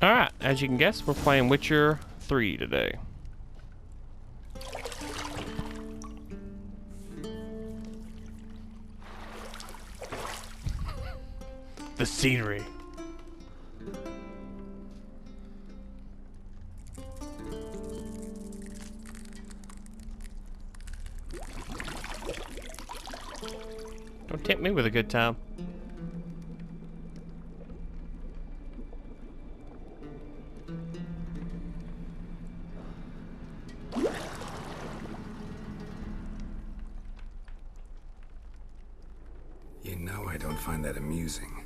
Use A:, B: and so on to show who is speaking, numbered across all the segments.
A: Alright, as you can guess, we're playing Witcher 3 today. The scenery. Don't tempt me with a good time.
B: You know I don't find that amusing.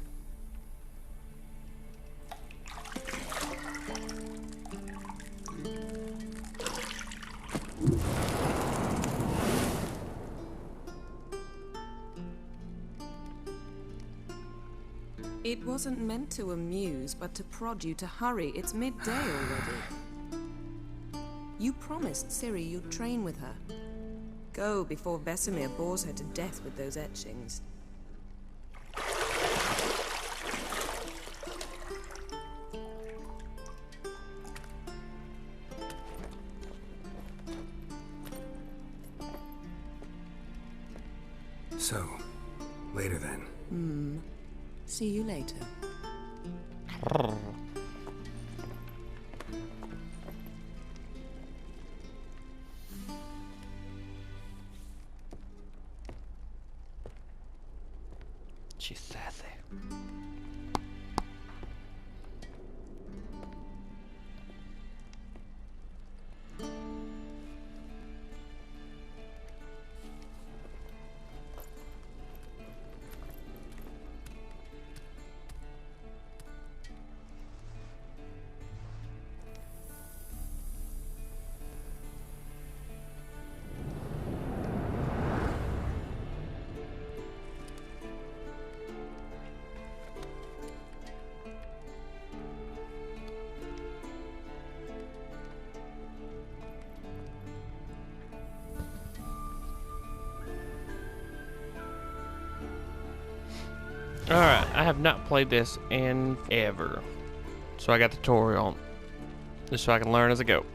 C: It wasn't meant to amuse, but to prod you to hurry. It's midday already. You promised Ciri you'd train with her. Go before Vesemir bores her to death with those etchings.
B: So, later then.
C: See you later.
A: She's sassy. Alright, I have not played this in ever. So I got the tutorial just so I can learn as I go.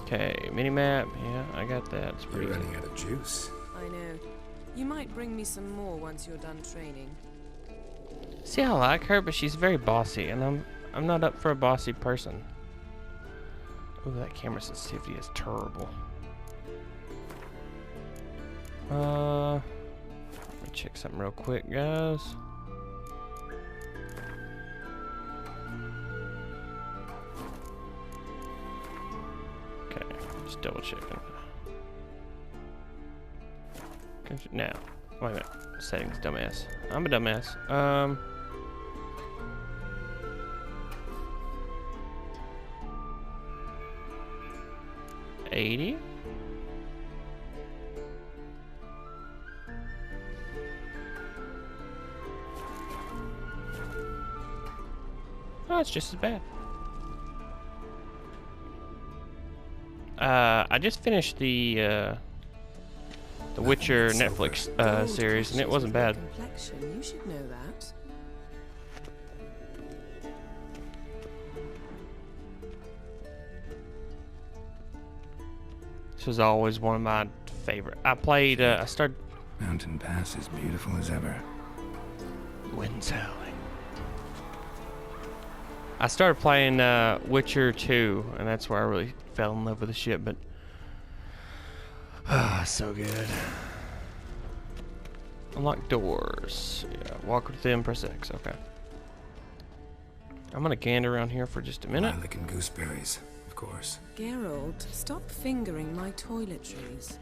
A: Okay, minimap. Yeah, I got that. It's pretty
B: You're
A: easy.
B: running out of juice.
C: I know. You might bring me some more once you're done training.
A: See, I like her, but she's very bossy, and I'm not up for a bossy person. Ooh, that camera sensitivity is terrible. Let me check something real quick, guys. Okay, just double checking. Now, wait a minute. Settings, dumbass. I'm a dumbass. 80. Oh, it's just as bad. I just finished the Witcher Netflix series, and it wasn't bad.
C: Complexion, you should know that.
A: This was always one of my favorite. I played. I started.
B: Mountain Pass is beautiful as ever.
A: Wind's howling. I started playing Witcher 2, and that's where I really fell in love with the ship. But so good. Unlock doors. Yeah, walk with them. Press X. Okay. I'm gonna gander around here for just a minute.
B: Lilac and gooseberries, of course.
C: Geralt, stop fingering my toiletries.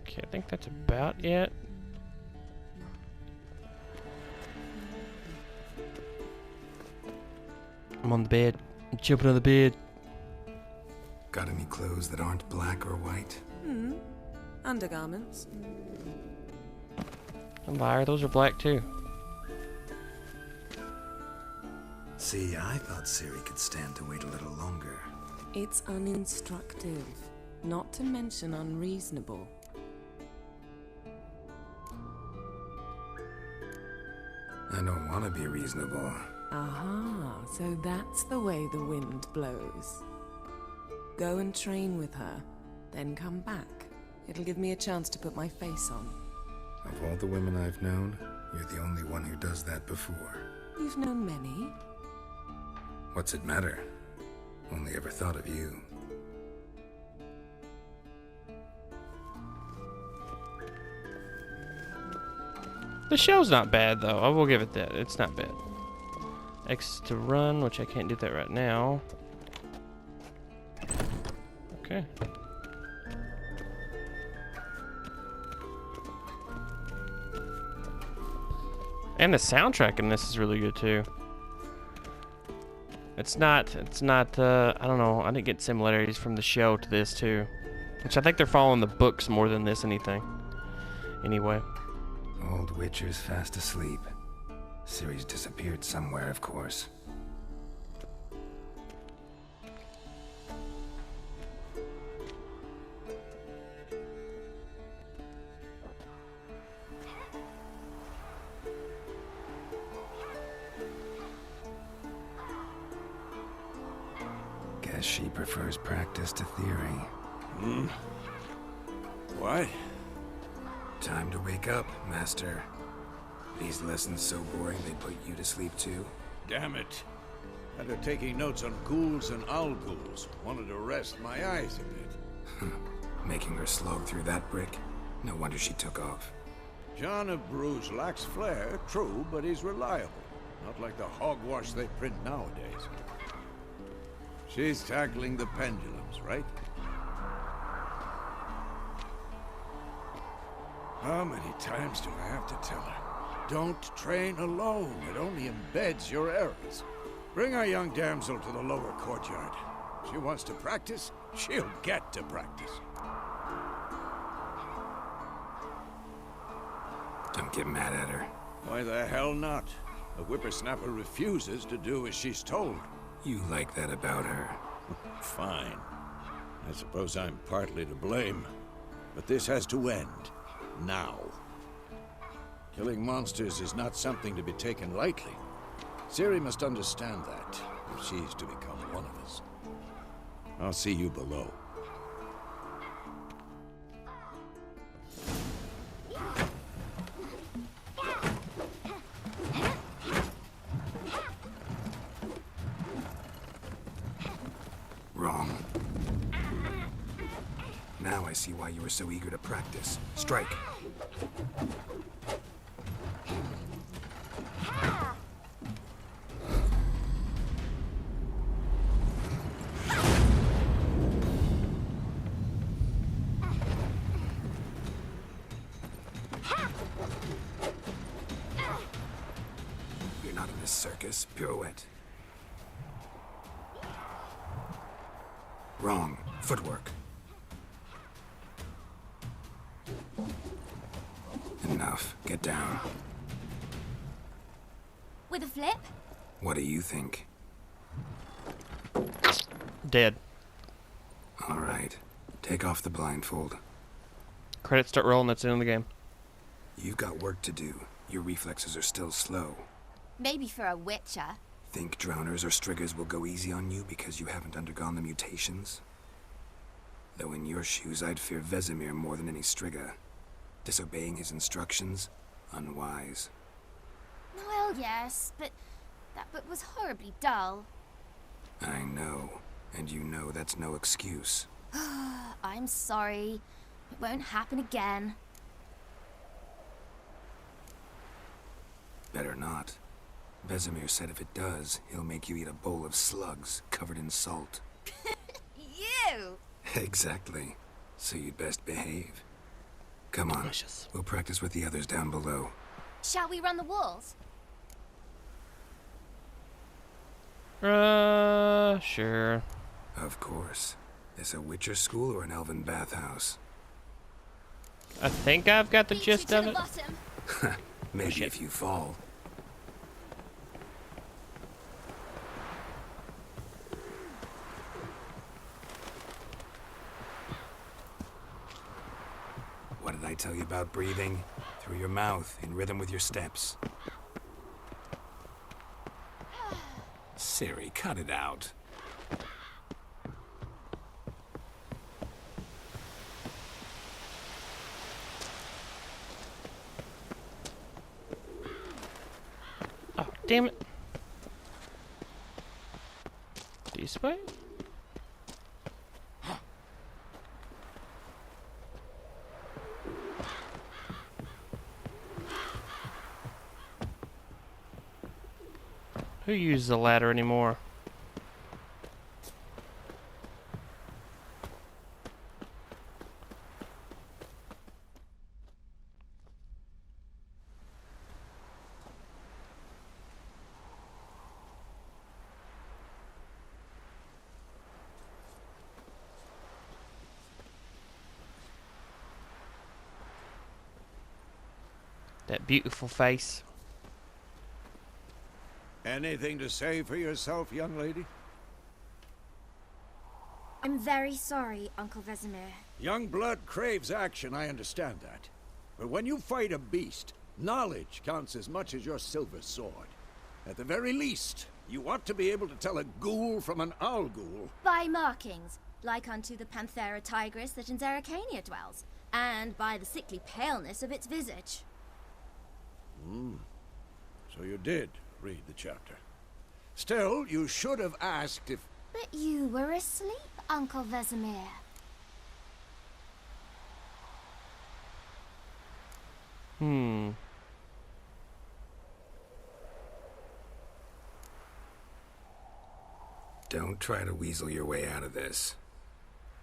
A: Okay, I think that's about it. I'm on the bed. I'm jumping on the bed.
B: Got any clothes that aren't black or white?
C: Undergarments.
A: I'm liar, those are black too.
B: See, I thought Ciri could stand to wait a little longer.
C: It's uninstructive, not to mention unreasonable.
B: I don't want to be reasonable.
C: Aha, so that's the way the wind blows. Go and train with her, then come back. It'll give me a chance to put my face on.
B: Of all the women I've known, you're the only one who does that before.
C: You've known many.
B: What's it matter? Only ever thought of you.
A: The show's not bad, though. I will give it that. It's not bad. X to run, which I can't do that right now. Okay. And the soundtrack in this is really good, too. It's not, I don't know, I didn't get similarities from the show to this, too. Which I think they're following the books more than this anything. Anyway.
B: Old Witcher's fast asleep. Ciri's disappeared somewhere, of course. Guess she prefers practice to theory.
D: What?
B: Time to wake up, Master. These lessons so boring they put you to sleep too?
D: Damn it. Had her taking notes on ghouls and owl ghouls. Wanted to rest my eyes a bit.
B: Making her slog through that brick? No wonder she took off.
D: John of Bruges lacks flair, true, but he's reliable. Not like the hogwash they print nowadays. She's tackling the pendulums, right? How many times do I have to tell her? Don't train alone. It only embeds your errors. Bring our young damsel to the lower courtyard. She wants to practice, she'll get to practice.
B: Don't get mad at her.
D: Why the hell not? The whippersnapper refuses to do as she's told.
B: You like that about her.
D: Fine. I suppose I'm partly to blame. But this has to end. Now. Killing monsters is not something to be taken lightly. Ciri must understand that, if she's to become one of us. I'll see you below.
B: Wrong. Now I see why you were so eager to practice. Strike. You're not in this circus. Pirouette. Wrong. Footwork. Enough. Get down.
E: With a flip?
B: What do you think?
A: Dead.
B: All right. Take off the blindfold.
A: Credits start rolling, that's the end of the game.
B: You've got work to do. Your reflexes are still slow.
E: Maybe for a witcher.
B: Think drowners or striggers will go easy on you because you haven't undergone the mutations? Though in your shoes, I'd fear Vesemir more than any strigger. Disobeying his instructions? Unwise.
E: Well, yes, but that book was horribly dull.
B: I know. And you know that's no excuse.
E: I'm sorry. It won't happen again.
B: Better not. Vesemir said if it does, he'll make you eat a bowl of slugs covered in salt.
E: You!
B: Exactly. So you'd best behave. Come on.
A: Delicious.
B: We'll practice with the others down below.
E: Shall we run the walls?
A: Sure.
B: Of course. This a Witcher school or an elven bathhouse?
A: I think I've got the
E: Beat you
A: gist
E: to
A: of
E: the
A: it.
E: bottom.
B: Maybe
A: shit.
B: if you fall. I tell you about breathing? Through your mouth, in rhythm with your steps. Ciri, cut it out.
A: Oh, damn it. This way? Who uses the ladder anymore? That beautiful face.
D: Anything to say for yourself, young lady?
E: I'm very sorry, Uncle Vesemir.
D: Young blood craves action, I understand that. But when you fight a beast, knowledge counts as much as your silver sword. At the very least, you ought to be able to tell a ghoul from an owl ghoul.
E: By markings, like unto the Panthera tigris that in Zerrikania dwells, and by the sickly paleness of its visage.
D: So you did read the chapter. Still, you should have asked if...
E: But you were asleep, Uncle Vesemir.
B: Don't try to weasel your way out of this.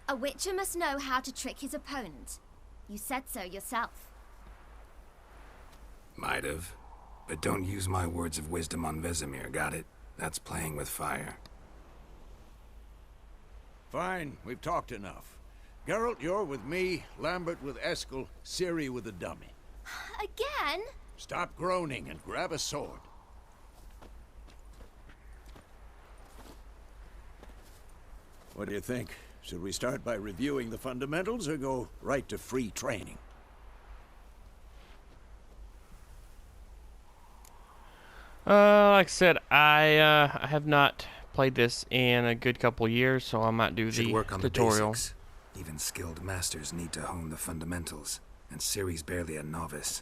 E: A witcher must know how to trick his opponent. You said so yourself.
B: Might have. But don't use my words of wisdom on Vesemir, got it? That's playing with fire.
D: Fine, we've talked enough. Geralt, you're with me, Lambert with Eskel, Ciri with the dummy.
E: Again?
D: Stop groaning and grab a sword. What do you think? Should we start by reviewing the fundamentals or go right to free training?
A: Like I said, I have not played this in a good couple years, so I might do
B: Should
A: the
B: work on
A: tutorial.
B: the basics. Even skilled masters need to hone the fundamentals, and Ciri's barely a novice.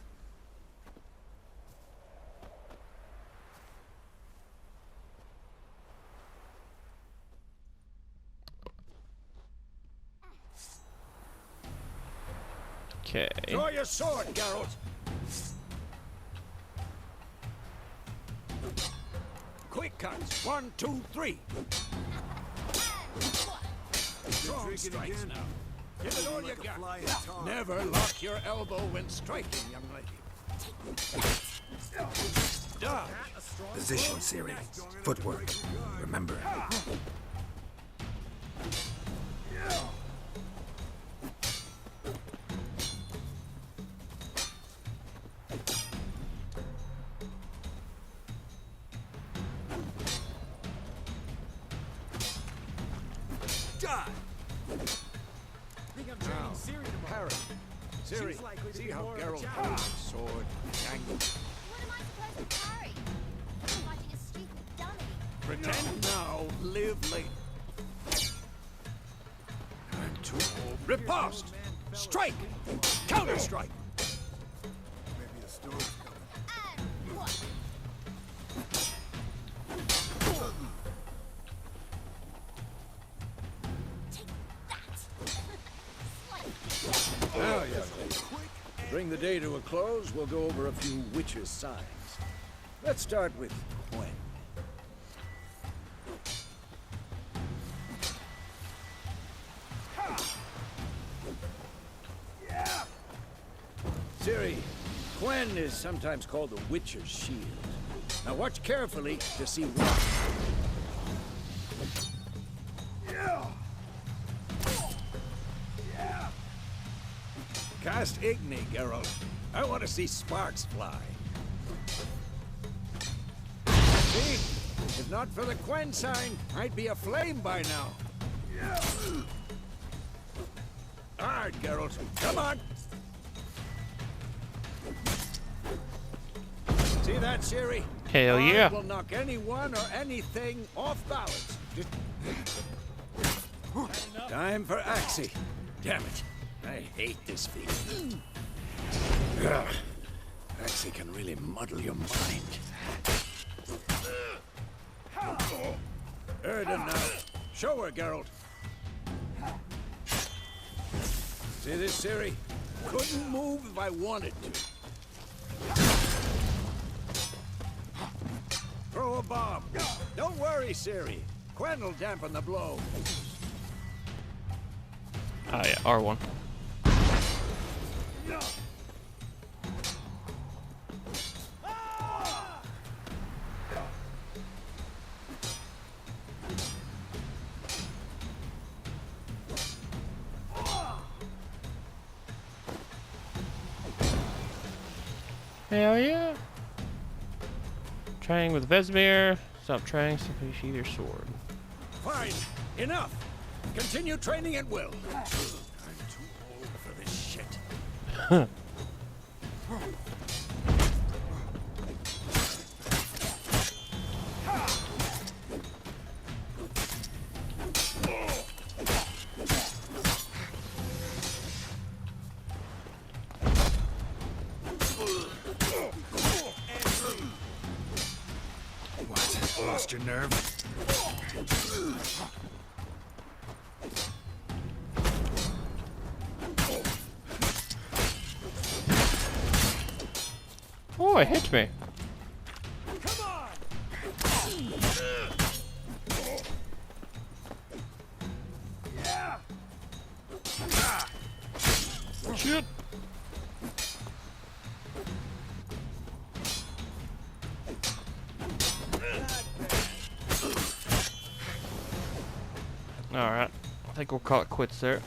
A: Okay.
D: Draw your sword, Geralt! Quick cuts. 1, 2, 3. Strong strikes now. Give it all you got. Never lock your elbow when striking, young lady. Dodge.
B: Position, Ciri. Footwork. Remember.
D: Ciri, see how Geralt holds his sword, angled.
E: What am I supposed to carry? I'm fighting a stupid dummy.
D: Pretend now, live later. And to riposte! Strike! Counter-strike!
E: And what? Take that!
D: Now, young lady, to bring the day to a close, we'll go over a few witches' signs. Let's start with Quen. Ciri, Quen is sometimes called the Witcher's Shield. Now watch carefully to see what. Cast Igni, Geralt. I want to see sparks fly. See? If not for the Quen sign, I'd be aflame by now. Hard, Geralt. Come on! See that, Ciri?
A: Hell yeah.
D: I will knock anyone or anything off balance. Time for Axii. Damn it. I hate this feeling. Ugh. Axii can really muddle your mind. Erden now. Show her, Geralt. See this, Ciri? Couldn't move if I wanted to. Throw a bomb. Don't worry, Ciri. Quen will dampen the blow.
A: Oh yeah, R1. Hell yeah. Training with Vesemir. Stop training, simply sheath your sword.
D: Fine. Enough. Continue training at will. I'm too old for this shit.
B: What? Lost your nerve?
A: Oh, it hit me.
D: Come on!
A: Shit. Alright. I think we'll call it quits there.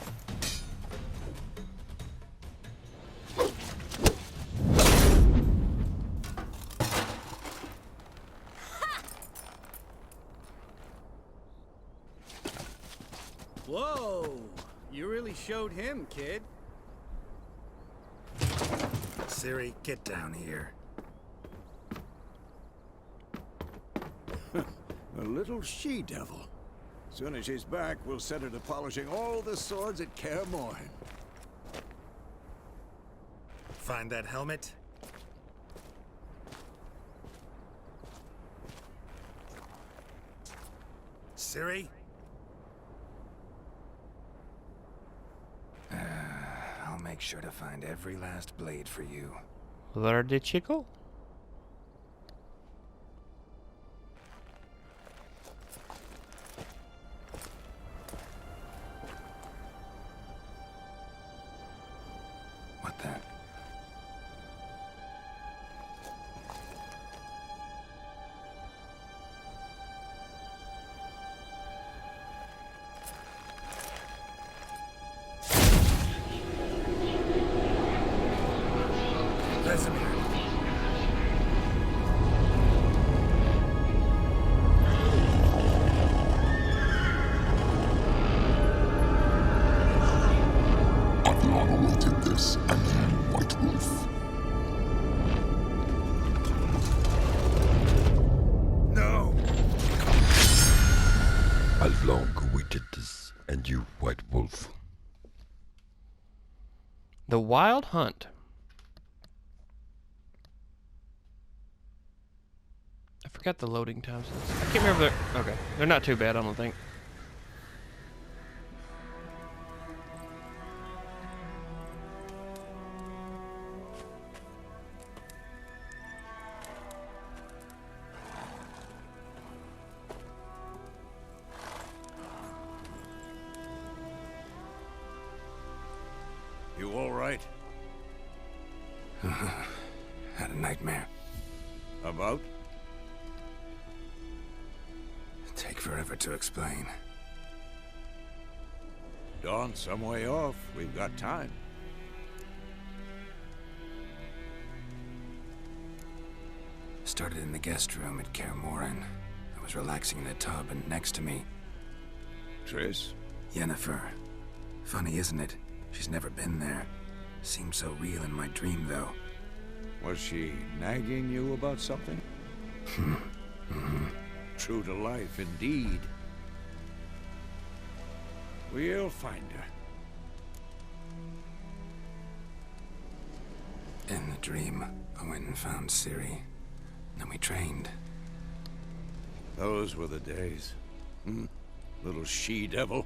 F: Whoa! You really showed him, kid.
B: Ciri, get down here.
D: A little she-devil. Soon as she's back, we'll set her to polishing all the swords at Kaer Morhen.
B: Find that helmet? Ciri? I'll make sure to find every last blade for you.
A: Verde chico?
B: What the? Vesemir.
G: I've long awaited this, and you, White Wolf.
B: No!
G: I've long awaited this, and you, White Wolf.
A: The Wild Hunt. I forgot the loading times. I can't remember. Okay, they're not too bad, I don't think.
D: You all right?
B: Had a nightmare.
D: About?
B: Take forever to explain.
D: Dawn's some way off. We've got time.
B: Started in the guest room at Kaer Morhen. I was relaxing in a tub, and next to me,
D: Triss?
B: Yennefer. Funny, isn't it? She's never been there. Seemed so real in my dream, though.
D: Was she nagging you about something? True to life, indeed. We'll find her.
B: In the dream, I went and found Ciri. Then we trained.
D: Those were the days. Little she-devil.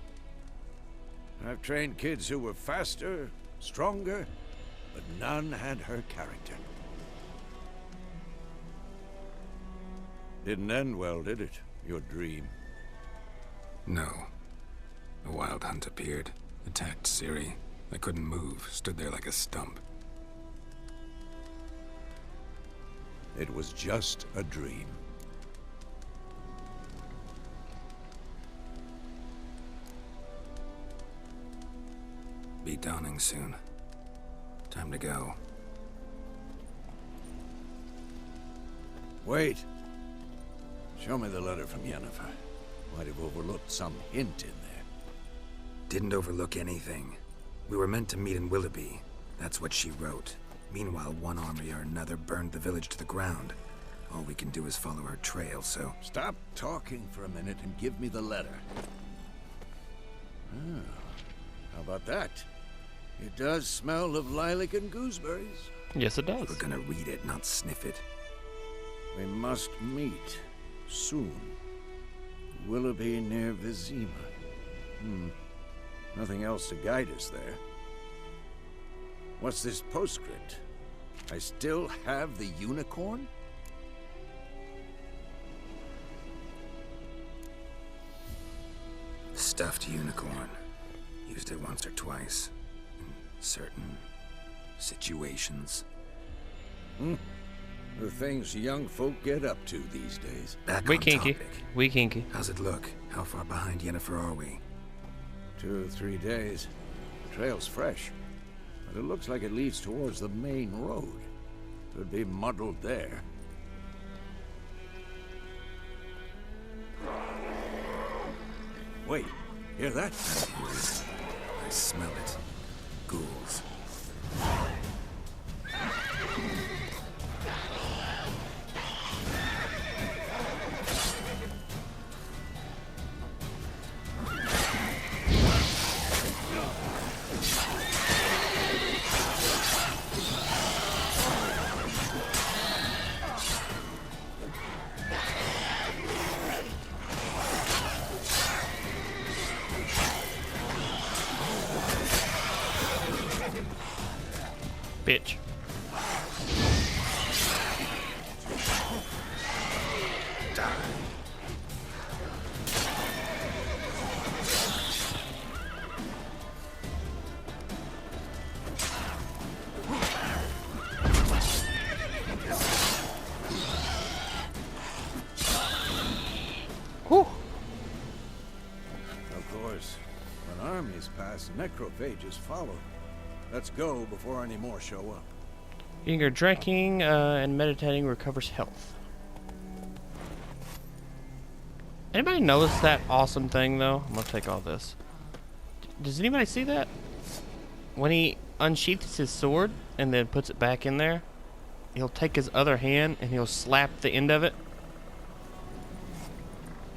D: I've trained kids who were faster, stronger, but none had her character. Didn't end well, did it? Your dream?
B: No. A wild hunt appeared, attacked Ciri. I couldn't move, stood there like a stump.
D: It was just a dream.
B: Be dawning soon. Time to go.
D: Wait. Show me the letter from Yennefer. Might have overlooked some hint in there.
B: Didn't overlook anything. We were meant to meet in Willoughby. That's what she wrote. Meanwhile, one army or another burned the village to the ground. All we can do is follow her trail, so...
D: Stop talking for a minute and give me the letter. How about that? It does smell of lilac and gooseberries.
A: Yes, it does.
B: We're gonna read it, not sniff it.
D: We must meet soon. Willoughby near Vizima. Nothing else to guide us there. What's this postscript? I still have the unicorn?
B: Stuffed unicorn. Used it once or twice. In certain situations.
D: The things young folk get up to these days.
B: Back
A: We
B: on
A: kinky.
B: topic.
A: We kinky.
B: How's it look? How far behind Yennefer are we?
D: 2 or 3 days. The trail's fresh, but it looks like it leads towards the main road. Could be muddled there. Wait, hear that?
B: I smell it. Ghouls.
A: Bitch. Whew.
D: Of course, when armies pass, necrophages follow. Let's go before any more show up.
A: Eating or drinking and meditating recovers health. Anybody notice that awesome thing though? I'm gonna take all this. Does anybody see that? When he unsheaths his sword and then puts it back in there, he'll take his other hand and he'll slap the end of it.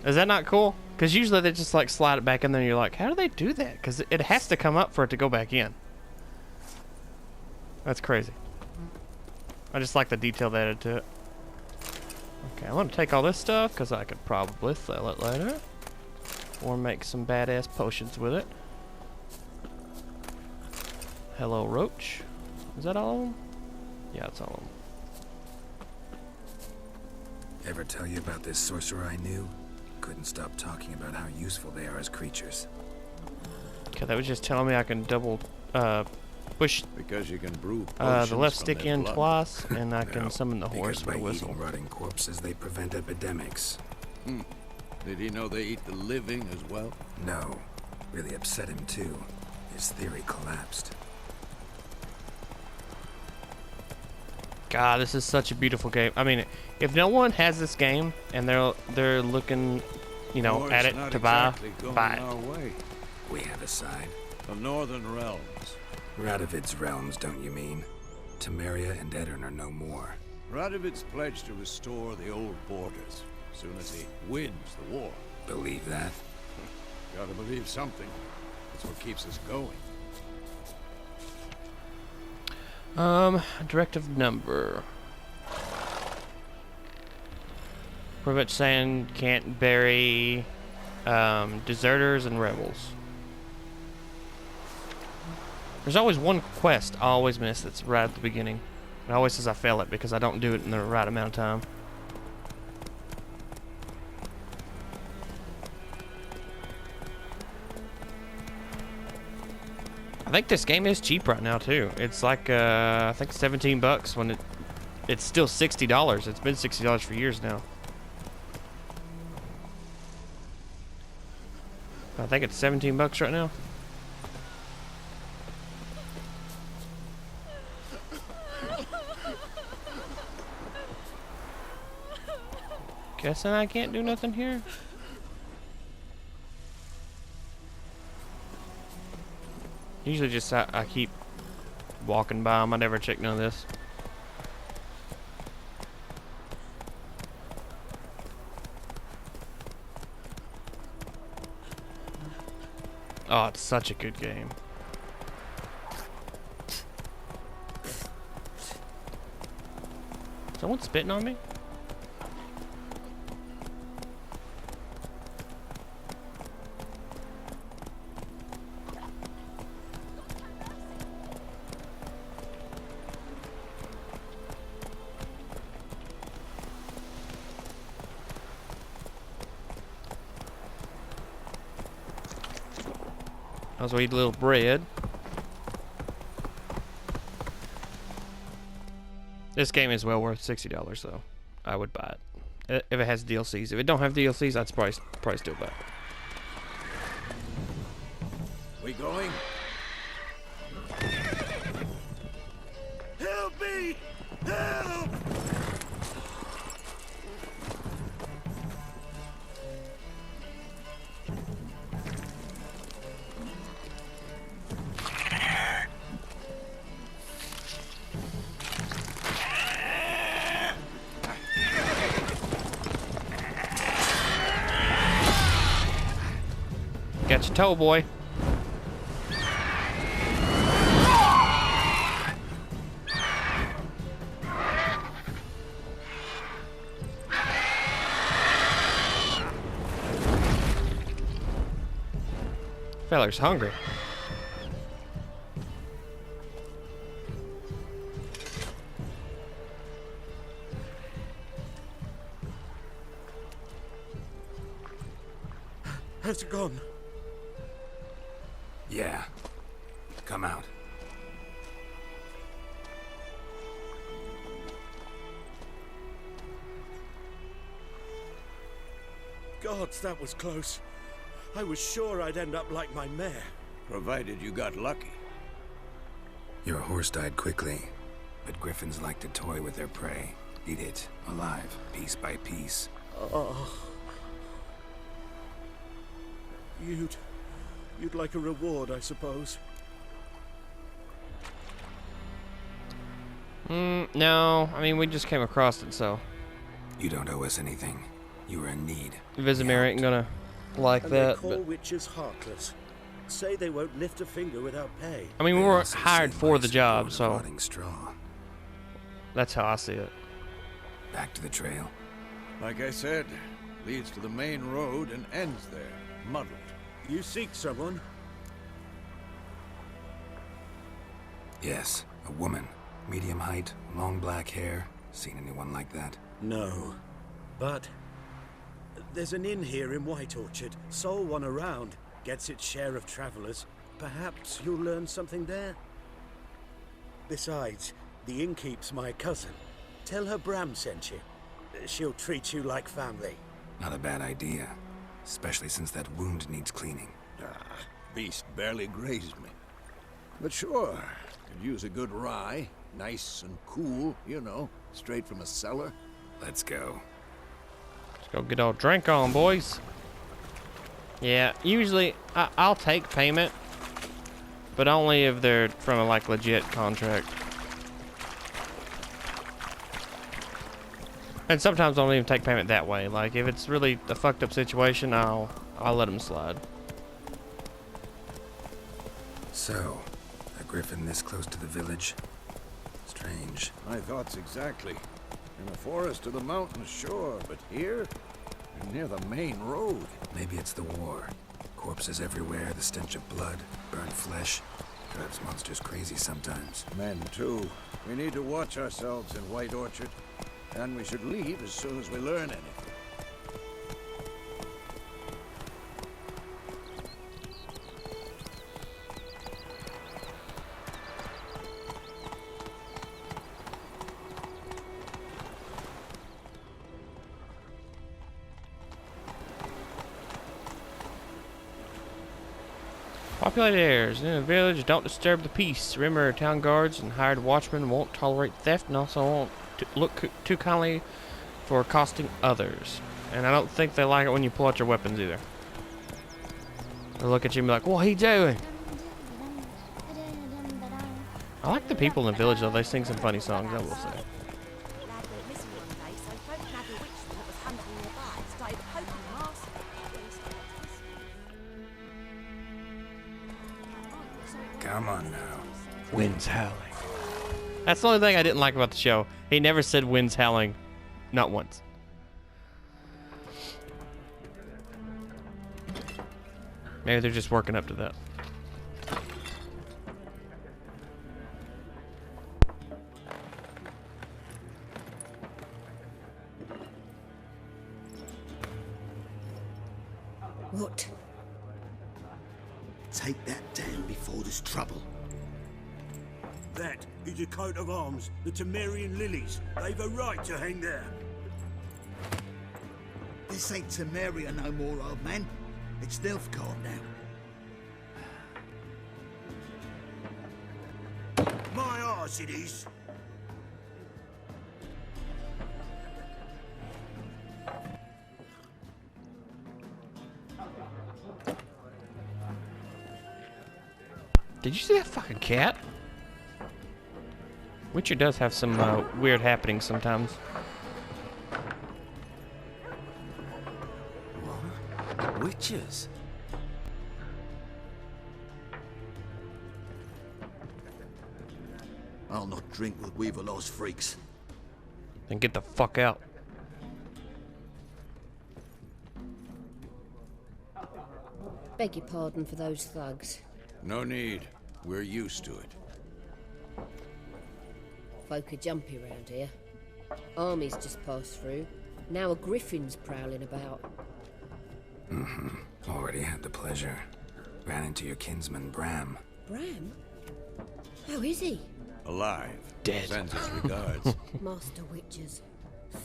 A: Is that not cool? Because usually they just like slide it back in there and you're like, how do they do that? Because it has to come up for it to go back in. That's crazy. I just like the detail they added to it. Okay, I'm gonna take all this stuff because I could probably sell it later. Or make some badass potions with it. Hello, Roach. Is that all of them? Yeah, it's all of them.
B: Ever tell you about this sorcerer I knew? Couldn't stop talking about how useful they are as creatures.
A: Okay, that was just telling me I can double push
D: Because you can brew
A: the
D: potions
A: left
D: from
A: stick
D: their
A: in
D: blood.
A: twice, and I can
B: No,
A: summon the horse
B: because
A: with
B: by
A: a whistle.
B: eating rotting corpses, they prevent epidemics.
D: Did he know they eat the living as well?
B: No. Really upset him, too. His theory collapsed.
A: God, this is such a beautiful game. I mean, if no one has this game and they're looking, you know,
D: War's
A: at it
D: not
A: to buy,
D: exactly going
A: buy
D: our
A: it.
D: way.
B: We have a side.
D: The Northern Realms.
B: Radovid's realms, don't you mean? Temeria and Edirn are no more.
D: Radovid's pledged to restore the old borders as soon as he wins the war.
B: Believe that?
D: Gotta believe something. That's what keeps us going.
A: Directive number. Prevent Sand can't bury deserters and rebels. There's always one quest I always miss that's right at the beginning. It always says I fail it because I don't do it in the right amount of time. I think this game is cheap right now too. It's like I think 17 bucks when it's still $60. It's been $60 for years now. I think it's 17 bucks right now. Guessing I can't do nothing here. Usually just I keep walking by them. I never check none of this. Oh, it's such a good game. Someone spitting on me? I was eating a little bread. This game is well worth $60 though. I would buy it if it has DLCs. If it don't have DLCs, I'd probably still buy it.
D: We going? Help me! Help!
A: Got your toe, boy. Feller's hungry.
D: Has it gone?
B: Yeah. Come out.
H: Gods, that was close. I was sure I'd end up like my mare.
D: Provided you got lucky.
B: Your horse died quickly, but griffins like to toy with their prey. Eat it, alive, piece by piece.
H: Oh. You'd like a reward, I suppose.
A: No. I mean, we just came across it, so.
B: You don't owe us anything. You were in need.
A: Vizimir ain't gonna like
H: And
A: that.
H: they call
A: But
H: witches heartless. Say they won't lift a finger without pay.
A: I mean, we
B: They
A: weren't
B: also
A: hired
B: say
A: for
B: mice
A: the
B: are
A: job,
B: born of
A: so
B: rotting straw.
A: that's how I see it.
B: Back to the trail.
D: Like I said, leads to the main road and ends there, muddled.
H: You seek someone?
B: Yes, a woman. Medium height, long black hair. Seen anyone like that?
H: No. But there's an inn here in White Orchard. Sole one around. Gets its share of travelers. Perhaps you'll learn something there? Besides, the innkeep's my cousin. Tell her Bram sent you. She'll treat you like family.
B: Not a bad idea. Especially since that wound needs cleaning.
D: Beast barely grazed me. But sure, could use a good rye. Nice and cool, you know, straight from a cellar.
B: Let's go.
A: Let's go get our drink on, boys. Yeah, usually I'll take payment, but only if they're from a like legit contract. And sometimes I don't even take payment that way. Like, if it's really a fucked up situation, I'll let them slide.
B: So, a griffin this close to the village? Strange.
D: My thoughts exactly. In the forest or the mountains, sure, but here? Near the main road.
B: Maybe it's the war. Corpses everywhere, the stench of blood, burnt flesh. Drives monsters crazy sometimes.
D: Men, too. We need to watch ourselves in White Orchard. And we should leave as soon as we learn anything.
A: Populated areas in the village don't disturb the peace. Remember, town guards and hired watchmen won't tolerate theft and also won't look too kindly for accosting others. And I don't think they like it when you pull out your weapons either. They'll look at you and be like, "What he doing?" I like the people in the village though. They sing some funny songs, I will say.
B: Come on now.
A: Wind's howling. That's the only thing I didn't like about the show. He never said wind's howling. Not once. Maybe they're just working up to that.
I: What? Take that down before there's trouble.
H: That is a coat of arms, the Temerian lilies. They've a right to hang there.
I: This ain't Temeria no more, old man. It's Nilfgaard now.
H: My arse it is.
A: Did you see that fucking cat? Witcher does have some weird happenings sometimes.
B: What? Witches?
I: I'll not drink with Weaverlaw's freaks.
A: Then get the fuck out.
J: Beg your pardon for those thugs.
D: No need. We're used to it.
J: Folk are jumpy around here. Armies just passed through. Now a griffin's prowling about.
B: Already had the pleasure. Ran into your kinsman, Bram.
J: Bram? How is he?
D: Alive.
A: Dead.
D: Sends his regards.
J: Master Witchers.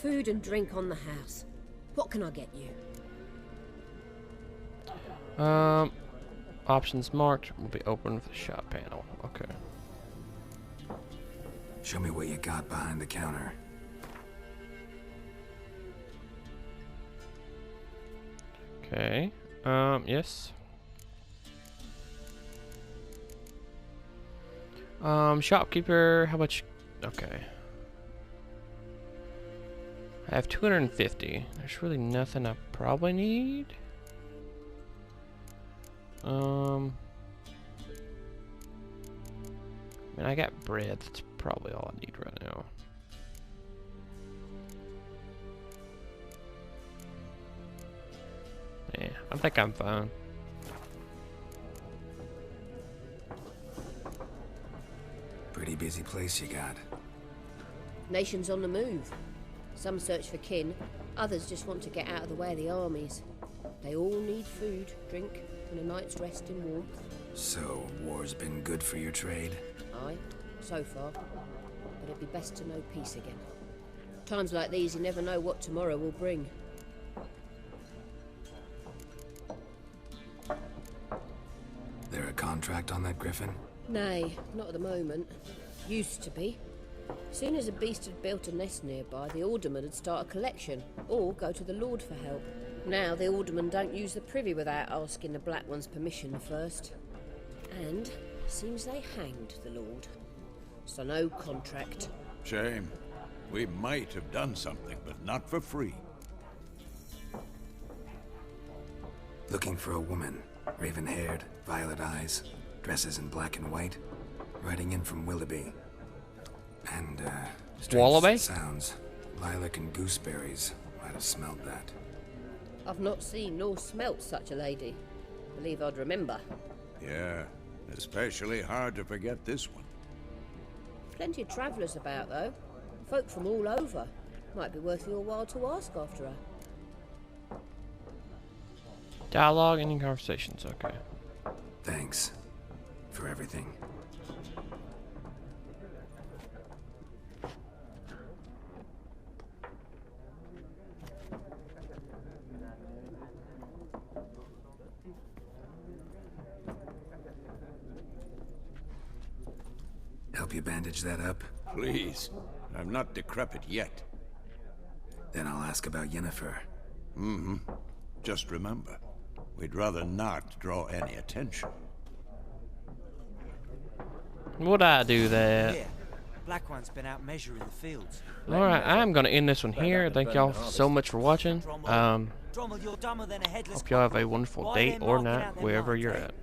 J: Food and drink on the house. What can I get you?
A: Options marked will be open for the shop panel. Okay.
B: Show me what you got behind the counter.
A: Okay. Yes. Shopkeeper, how much? Okay. I have 250. There's really nothing I probably need. I mean, I got bread. That's probably all I need right now. Yeah, I think I'm fine.
B: Pretty busy place you got.
J: Nations on the move. Some search for kin, others just want to get out of the way of the armies. They all need food, drink, and a night's rest in warmth.
B: So, war's been good for your trade?
J: Aye, so far. But it'd be best to know peace again. Times like these, you never know what tomorrow will bring.
B: There a contract on that griffin?
J: Nay, not at the moment. Used to be. Soon as a beast had built a nest nearby, the alderman would start a collection, or go to the Lord for help. Now the aldermen don't use the privy without asking the Black One's permission first. And seems they hanged the Lord. So no contract.
D: Shame. We might have done something, but not for free.
B: Looking for a woman. Raven-haired, violet eyes, dresses in black and white. Riding in from Willoughby. And, strange
A: Wallaby?
B: as it sounds, lilac and gooseberries might have smelled that.
J: I've not seen nor smelt such a lady. Believe I'd remember.
D: Yeah, especially hard to forget this one.
J: Plenty of travellers about, though. Folk from all over. Might be worth your while to ask after her.
A: Dialogue, any conversations, okay.
B: Thanks for everything. Help you bandage that up?
D: Please. I'm not decrepit yet.
B: Then I'll ask about Yennefer.
D: Mm-hmm. Just remember, we'd rather not draw any attention.
A: Would I do that?
K: Yeah. Black One's been out measuring the fields.
A: Alright, I'm gonna end this one here. Thank y'all so much for watching.
K: Drommel, you're dumber than a headless
A: Hope y'all have a
K: cock.
A: wonderful
K: Why
A: day
K: they
A: or
K: marking
A: night
K: out their
A: wherever
K: lines,
A: you're
K: eh?
A: at.